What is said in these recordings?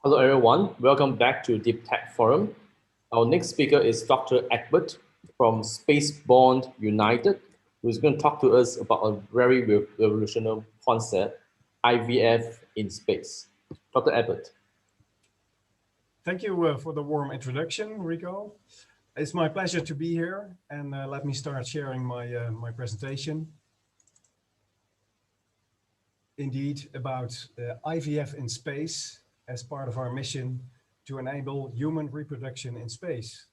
Hello everyone, welcome back to Deep Tech Forum. Our next speaker is Dr. Egbert from Spaceborne United, who's going to talk to us about a very revolutionary concept, IVF in space. Dr. Egbert. Thank you for the warm introduction, Rico. It's my pleasure to be here, and let me start sharing my presentation. Indeed, about IVF in space as part of our mission to enable human reproduction in space.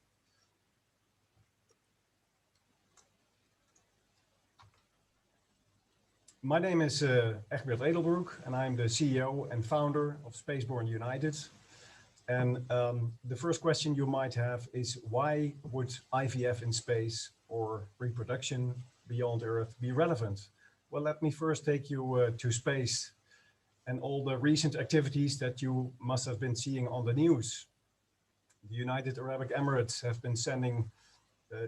My name is Egbert Edelbroek, and I'm the CEO and founder of Spaceborne United. And the first question you might have is, why would IVF in space or reproduction beyond Earth be relevant? Well, let me first take you to space and all the recent activities that you must have been seeing on the news. The United Arab Emirates have been sending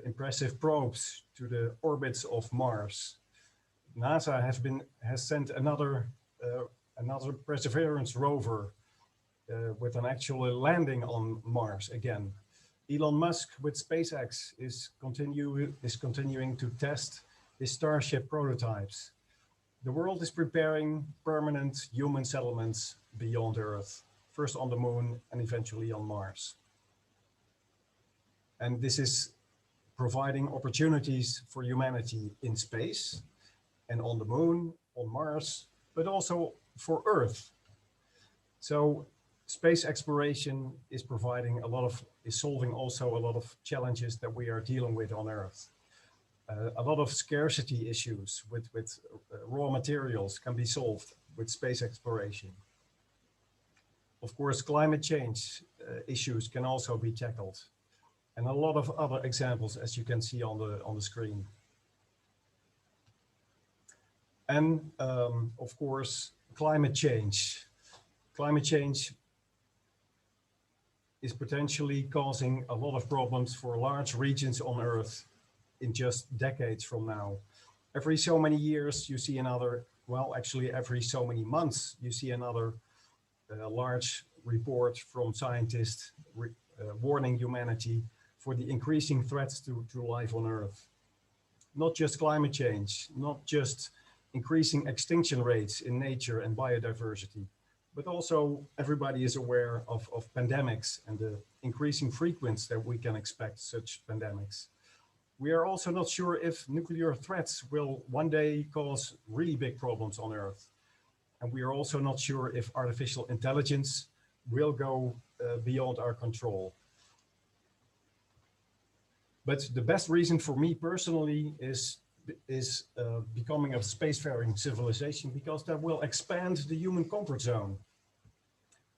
impressive probes to the orbits of Mars. NASA has sent another Perseverance rover with an actual landing on Mars again. Elon Musk with SpaceX is continuing to test his Starship prototypes. The world is preparing permanent human settlements beyond Earth, first on the moon and eventually on Mars. And this is providing opportunities for humanity in space and on the moon, on Mars, but also for Earth. So space exploration is solving also a lot of challenges that we are dealing with on Earth. A lot of scarcity issues with raw materials can be solved with space exploration. Of course, climate change issues can also be tackled, and a lot of other examples, as you can see on the screen. And of course, climate change. Climate change is potentially causing a lot of problems for large regions on Earth in just decades from now. Every so many years you see another, well, actually every so many months you see another large report from scientists warning humanity for the increasing threats to life on Earth. Not just climate change, not just increasing extinction rates in nature and biodiversity, but also everybody is aware of pandemics and the increasing frequency that we can expect such pandemics. We are also not sure if nuclear threats will one day cause really big problems on Earth. And we are also not sure if artificial intelligence will go beyond our control. But the best reason for me personally is becoming a spacefaring civilization, because that will expand the human comfort zone.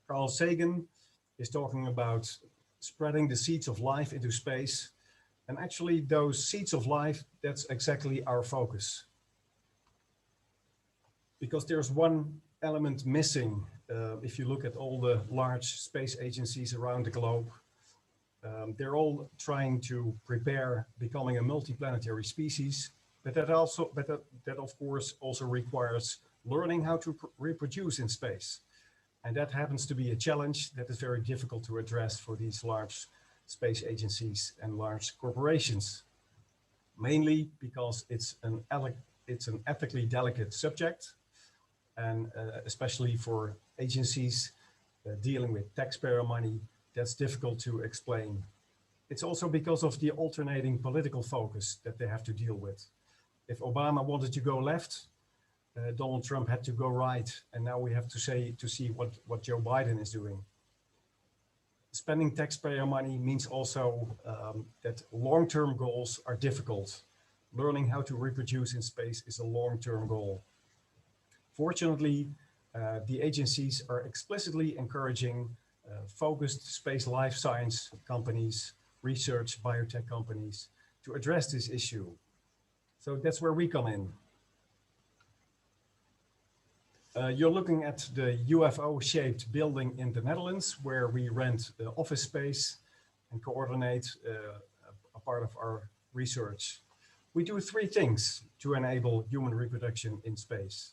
Carl Sagan is talking about spreading the seeds of life into space. And actually those seeds of life, that's exactly our focus. Because there's one element missing. If you look at all the large space agencies around the globe, they're all trying to prepare becoming a multiplanetary species. But that of course also requires learning how to reproduce in space. And that happens to be a challenge that is very difficult to address for these large space agencies and large corporations, mainly because it's an ethically delicate subject, and especially for agencies dealing with taxpayer money, that's difficult to explain. It's also because of the alternating political focus that they have to deal with. If Obama wanted to go left, Donald Trump had to go right, and now we have to see what Joe Biden is doing. Spending taxpayer money means also that long-term goals are difficult. Learning how to reproduce in space is a long-term goal. Fortunately, the agencies are explicitly encouraging focused space life science companies, research biotech companies to address this issue. So that's where we come in. You're looking at the UFO-shaped building in the Netherlands, where we rent the office space and coordinate a part of our research. We do three things to enable human reproduction in space.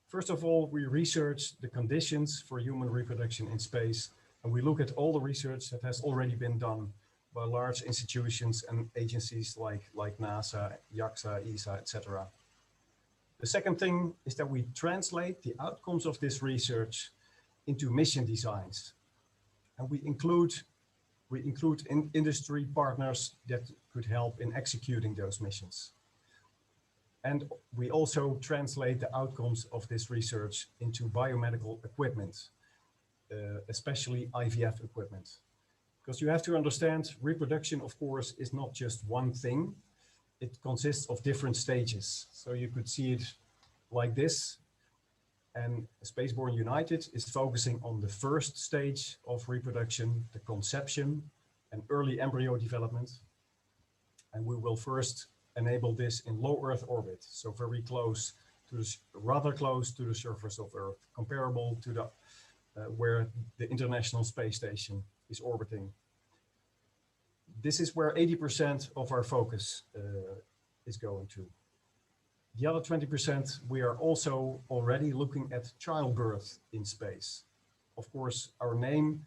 First of all, we research the conditions for human reproduction in space And we look at all the research that has already been done by large institutions and agencies like NASA, JAXA, ESA, etc. The second thing is that we translate the outcomes of this research into mission designs. And we include industry partners that could help in executing those missions. And we also translate the outcomes of this research into biomedical equipment, especially IVF equipment. Because you have to understand, reproduction, of course, is not just one thing. It consists of different stages. So you could see it like this. And Spaceborne United is focusing on the first stage of reproduction, the conception and early embryo development. And we will first enable this in low Earth orbit, so very close to the, rather close to the surface of Earth, comparable to the where the International Space Station is orbiting. This is where 80% of our focus is going to. The other 20%, we are also already looking at childbirth in space. Of course, our name,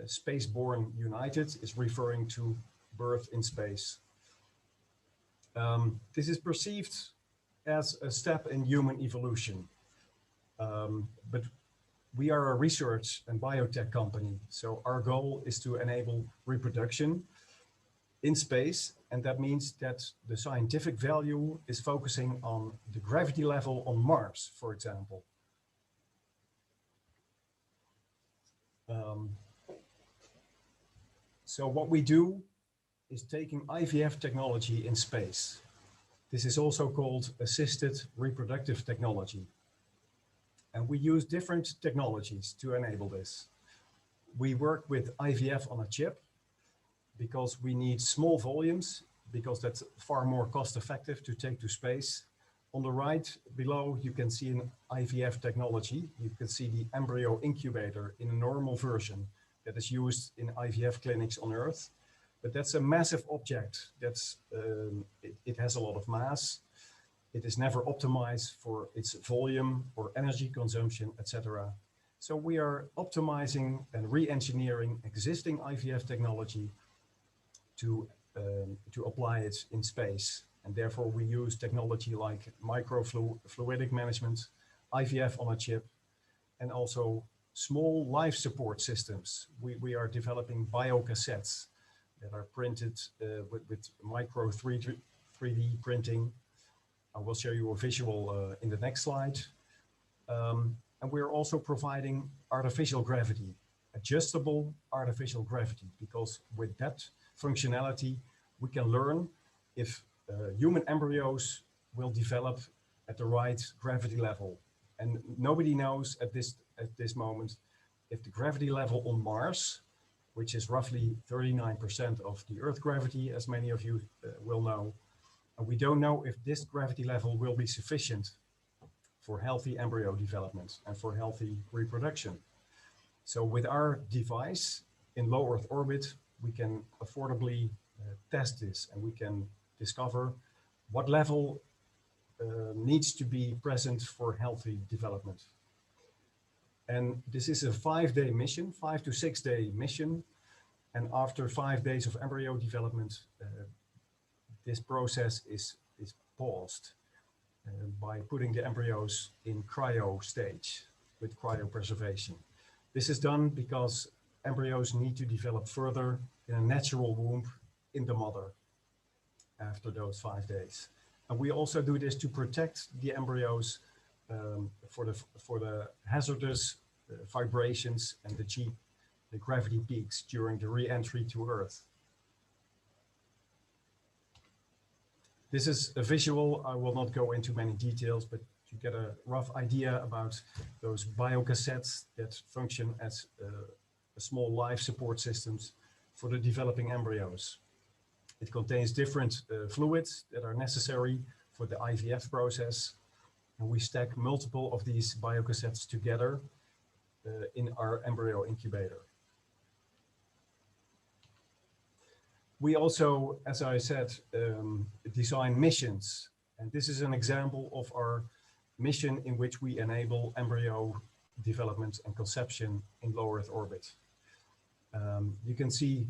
Spaceborne United, is referring to birth in space. This is perceived as a step in human evolution, but we are a research and biotech company, so our goal is to enable reproduction in space, and that means that the scientific value is focusing on the gravity level on Mars, for example. So what we do is taking IVF technology in space. This is also called assisted reproductive technology. And we use different technologies to enable this. We work with IVF on a chip because we need small volumes, because that's far more cost effective to take to space. On the right below, you can see an IVF technology. You can see the embryo incubator in a normal version that is used in IVF clinics on Earth. But that's a massive object. That's, it has a lot of mass. It is never optimized for its volume or energy consumption, etc. So we are optimizing and re-engineering existing IVF technology to apply it in space. And therefore we use technology like microfluidic management, IVF on a chip, and also small life support systems. We are developing biocassettes that are printed with micro 3D printing. I will show you a visual in the next slide. And we're also providing artificial gravity, adjustable artificial gravity, because with that functionality, we can learn if human embryos will develop at the right gravity level. And nobody knows at this moment if the gravity level on Mars, which is roughly 39% of the Earth gravity, as many of you will know, and we don't know if this gravity level will be sufficient for healthy embryo development and for healthy reproduction. So with our device in low Earth orbit, we can affordably test this, and we can discover what level needs to be present for healthy development. And this is a 5-day mission, 5 to 6 day mission. And after 5 days of embryo development, this process is paused by putting the embryos in cryo stage with cryopreservation. This is done because embryos need to develop further in a natural womb in the mother after those 5 days. And we also do this to protect the embryos for the hazardous vibrations and the gravity peaks during the re-entry to Earth. This is a visual. I will not go into many details, but you get a rough idea about those biocassettes that function as small life support systems for the developing embryos. It contains different fluids that are necessary for the IVF process. And we stack multiple of these biocassettes together in our embryo incubator. We also, as I said, design missions. And this is an example of our mission in which we enable embryo development and conception in low Earth orbit. You can see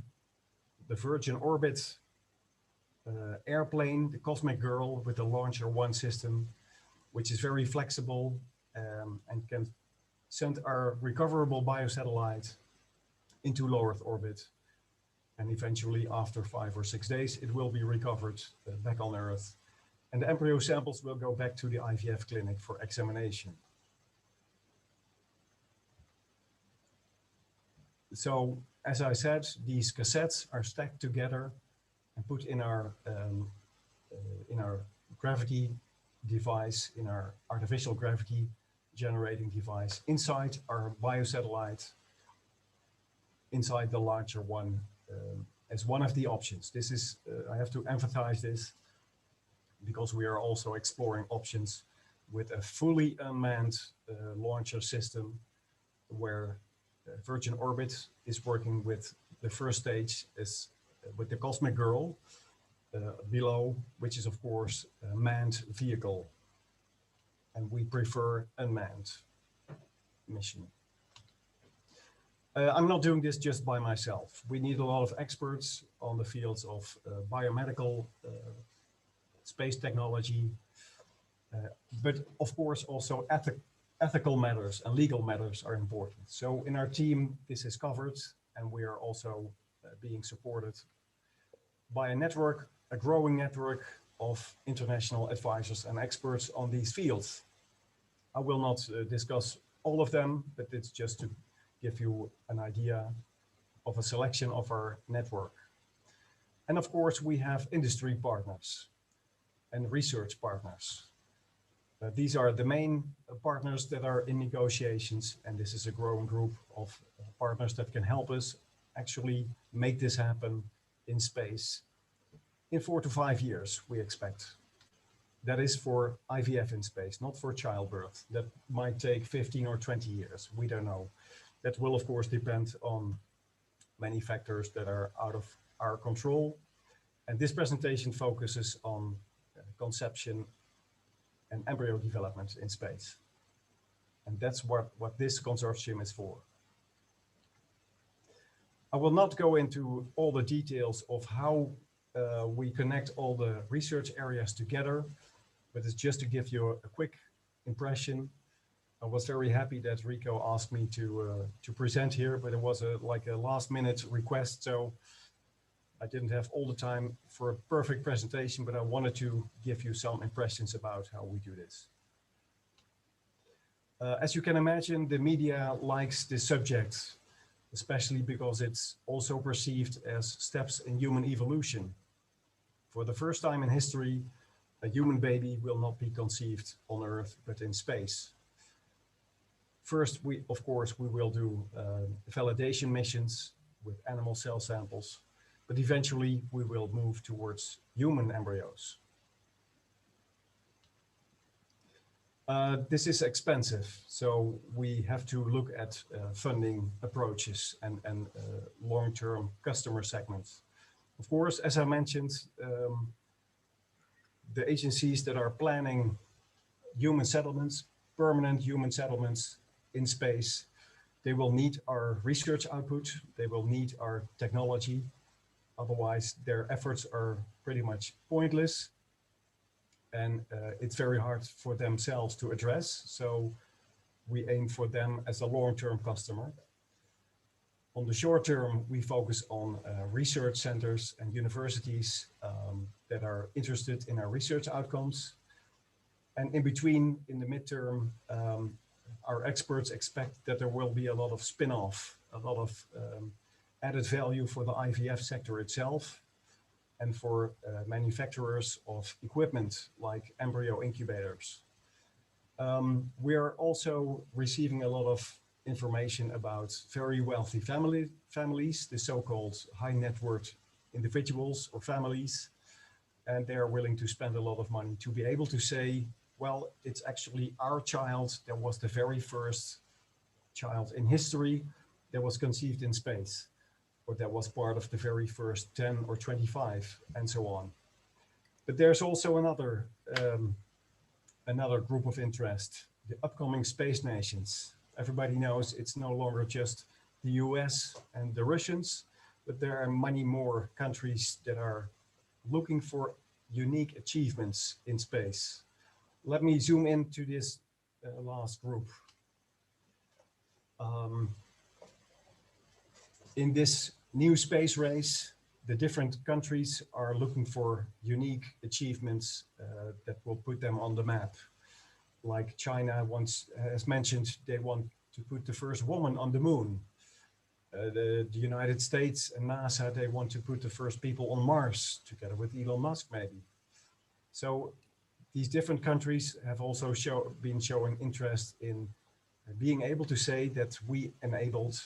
the Virgin Orbit airplane, the Cosmic Girl with the Launcher 1 system, which is very flexible and can send our recoverable biosatellite into low Earth orbit. And eventually, after 5 or 6 days, it will be recovered back on Earth. And the embryo samples will go back to the IVF clinic for examination. So, as I said, these cassettes are stacked together and put in our gravity device, in our artificial gravity generating device, inside our biosatellite, inside the Launcher 1, as one of the options. This is, I have to emphasize this, because we are also exploring options with a fully unmanned launcher system, where Virgin Orbit is working with the first stage is with the Cosmic Girl below, which is of course a manned vehicle. And we prefer unmanned mission. I'm not doing this just by myself. We need a lot of experts on the fields of biomedical, space technology, but of course also ethical matters and legal matters are important. So in our team, this is covered, and we are also being supported by a network, a growing network of international advisors and experts on these fields. I will not discuss all of them, but it's just to give you an idea of a selection of our network. And of course, we have industry partners and research partners. These are the main partners that are in negotiations, and this is a growing group of partners that can help us actually make this happen in space in 4 to 5 years, we expect. That is for IVF in space, not for childbirth. That might take 15 or 20 years, we don't know. That will of course depend on many factors that are out of our control. And this presentation focuses on conception and embryo development in space. And that's what this consortium is for. I will not go into all the details of how we connect all the research areas together, but it's just to give you a quick impression. I was very happy that Rico asked me to present here, but it was like a last minute request. So I didn't have all the time for a perfect presentation, but I wanted to give you some impressions about how we do this. As you can imagine, the media likes this subject, especially because it's also perceived as steps in human evolution. For the first time in history, a human baby will not be conceived on Earth, but in space. First, of course, we will do validation missions with animal cell samples, but eventually we will move towards human embryos. This is expensive, so we have to look at funding approaches and long-term customer segments. Of course, as I mentioned, the agencies that are planning human settlements, permanent human settlements in space, they will need our research output, they will need our technology. Otherwise, their efforts are pretty much pointless, and it's very hard for themselves to address. So we aim for them as a long-term customer. On the short term, we focus on research centers and universities that are interested in our research outcomes. And in between, in the midterm, our experts expect that there will be a lot of spin-off, a lot of added value for the IVF sector itself, and for manufacturers of equipment like embryo incubators. We are also receiving a lot of information about very wealthy families, the so-called high net worth individuals or families, and they are willing to spend a lot of money to be able to say, well, it's actually our child that was the very first child in history that was conceived in space, or that was part of the very first 10 or 25, and so on. But there's also another group of interest, the upcoming space nations. Everybody knows it's no longer just the US and the Russians, but there are many more countries that are looking for unique achievements in space. Let me zoom into this last group. In this new space race, the different countries are looking for unique achievements that will put them on the map. Like China has mentioned, they want to put the first woman on the moon. The United States and NASA, they want to put the first people on Mars, together with Elon Musk, maybe. So these different countries have also been showing interest in being able to say that we enabled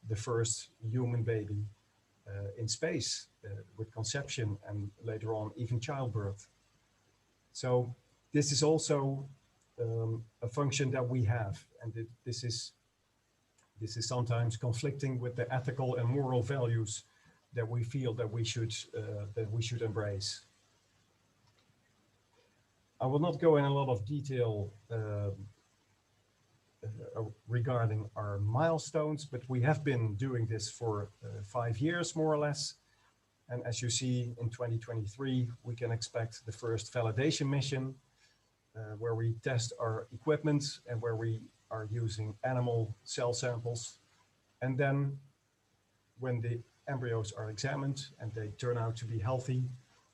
the first human baby in space with conception and later on even childbirth. So this is also a function that we have, and this is sometimes conflicting with the ethical and moral values that we feel that we should embrace. I will not go in a lot of detail regarding our milestones, but we have been doing this for 5 years, more or less. And as you see, in 2023, we can expect the first validation mission where we test our equipment and where we are using animal cell samples. And then when the embryos are examined and they turn out to be healthy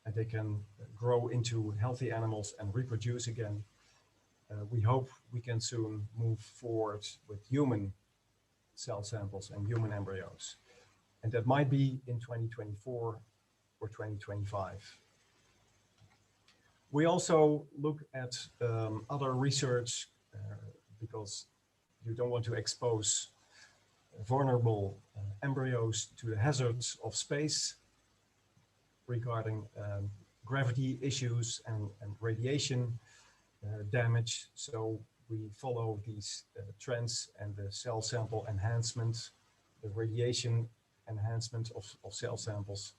and they can grow into healthy animals and reproduce again, we hope we can soon move forward with human cell samples and human embryos. And that might be in 2024 or 2025. We also look at other research because you don't want to expose vulnerable embryos to the hazards of space regarding gravity issues and radiation damage. So we follow these trends and the cell sample enhancement, the radiation enhancement of cell samples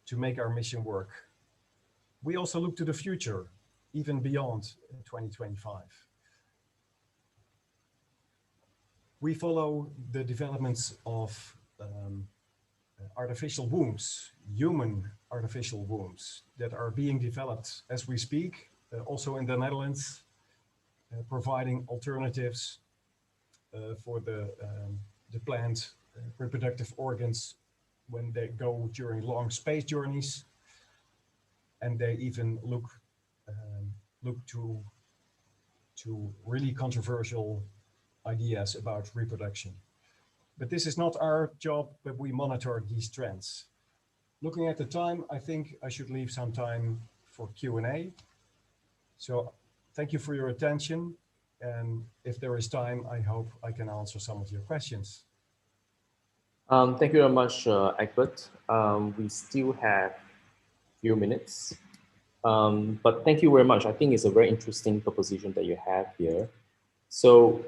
to make our mission work. We also look to the future, even beyond 2025. We follow the developments of artificial wombs, human artificial wombs that are being developed as we speak, also in the Netherlands, providing alternatives for the plant reproductive organs when they go during long space journeys. And they even look to really controversial ideas about reproduction. But this is not our job, but we monitor these trends. Looking at the time, I think I should leave some time for Q&A. So thank you for your attention. And if there is time, I hope I can answer some of your questions. Thank you very much, Egbert. We still have a few minutes, but thank you very much. I think it's a very interesting proposition that you have here. So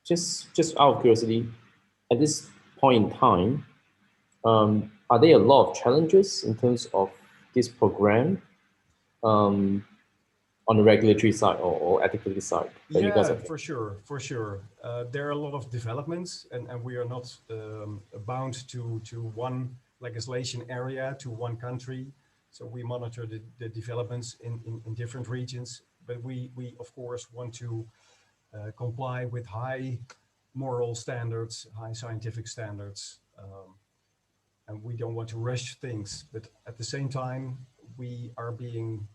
just out of curiosity, at this point in time, are there a lot of challenges in terms of this program on the regulatory side or ethically side? That you guys for sure. There are a lot of developments, and we are not bound to one legislation area, to one country. So we monitor the developments in different regions, but we of course want to comply with high moral standards, high scientific standards, and we don't want to rush things. But at the same time, we are being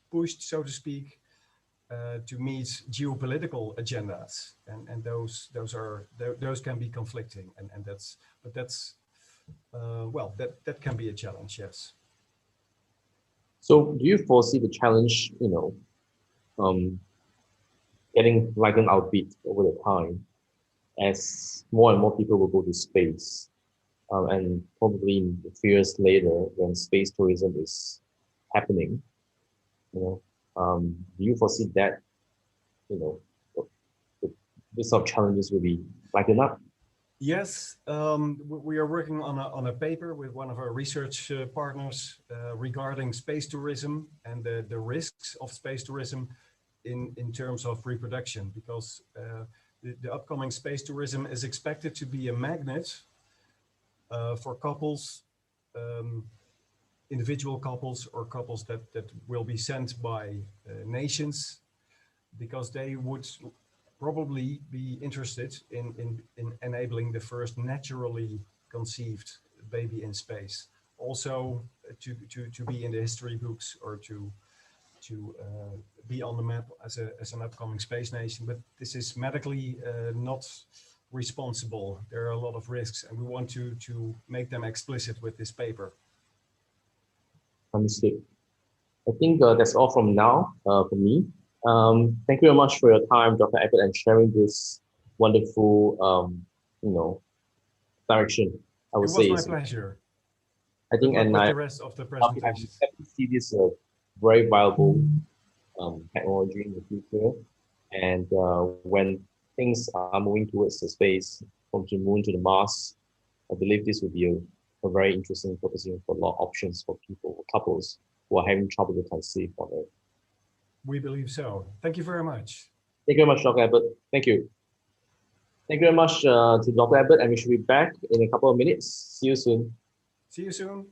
pushed, so to speak, to meet geopolitical agendas, and those can be conflicting, and that can be a challenge, yes. So do you foresee the challenge, getting lightened out a bit over the time as more and more people will go to space, and probably in a few years later when space tourism is happening, do you foresee that, this sort of challenges will be lightened up? Yes, we are working on a paper with one of our research partners regarding space tourism and the risks of space tourism in terms of reproduction, because the upcoming space tourism is expected to be a magnet for couples, individual couples or couples that will be sent by nations, because they would probably be interested in enabling the first naturally conceived baby in space. Also to be in the history books or to be on the map as an upcoming space nation. But this is medically not responsible. There are a lot of risks, and we want to make them explicit with this paper. Understood. I think that's all from now for me. Thank you very much for your time, Dr. Abbott, and sharing this wonderful, direction. I would say it was my pleasure. I think, and with the rest of the presentation. I see this very viable technology in the future, and when things are moving towards the space, from the moon to the Mars, I believe this would be a very interesting proposition for a lot of options for people, couples who are having trouble to conceive on Earth. We believe so. Thank you very much. Thank you very much, Dr. Abbott. Thank you. Thank you very much to Dr. Abbott, and we should be back in a couple of minutes. See you soon. See you soon.